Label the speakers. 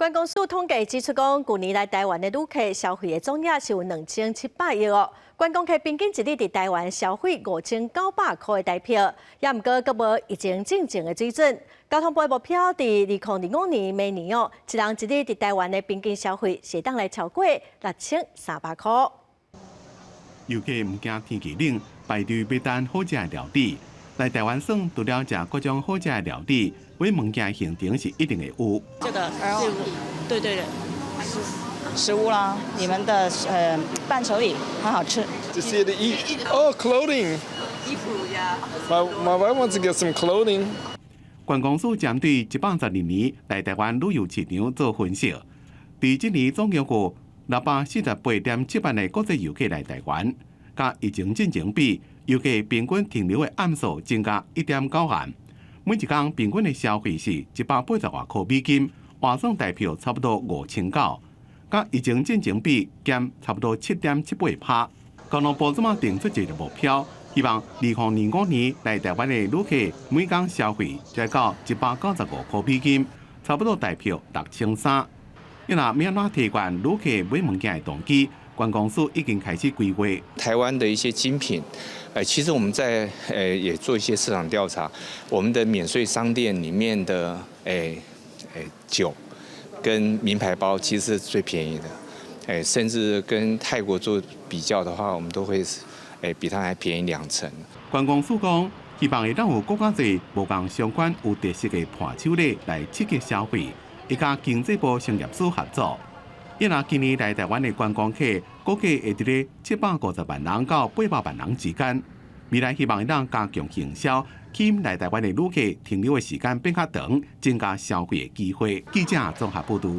Speaker 1: 观光署统计指出，讲去年来台湾的旅客消费的总额是有2700亿哦。观光客平均一日伫台湾消费5900块的台票，也毋过阁无疫情进前的水准。交通部目标伫2025年明年哦，一人一日伫台湾的平均消费是当来超过6300块。
Speaker 2: 游客唔惊天气冷，排队买单好食的料理。来台湾省除了食各种好食的料理，买物件行程是一定会有。
Speaker 3: 这个对，食物啦，你们的伴手礼很好吃。
Speaker 4: To see the eat. Oh, clothing.
Speaker 3: 衣服呀。
Speaker 4: My wife wants to get some clothing.
Speaker 2: 观光署针对112年来台湾旅游市场做分析，伫今年总共有648.7万的国际游客来台湾，甲疫情进前比，游客平均停留的暗数增加1.9万，每一天平均的消费是180外块美金，换算台票差不多5900，甲疫情进前比减差不多7.78%。交通部这么定出一个目标，希望2025年来台湾的旅客每天消费才到195块美金，差不多台票6300。要若要安怎提悬旅客买物件的动机，观光署已经开始规划。
Speaker 5: 台湾的一些精品，其实我们在也做一些市场调查，我们的免税商店里面的酒跟名牌包其实是最便宜的，甚至跟泰国做比较的话，我们都会比它还便宜20%。
Speaker 2: 观光署讲，希望会让有更加侪无共相关有特色的伴手礼来刺激消费。伊甲经济部商业署合作，因若今年来台湾的观光客估计会伫咧750万人到800万人之间。未来希望会让加强行销，吸引来台湾的旅客停留的时间变较长，增加消费的机会。记者综合报道。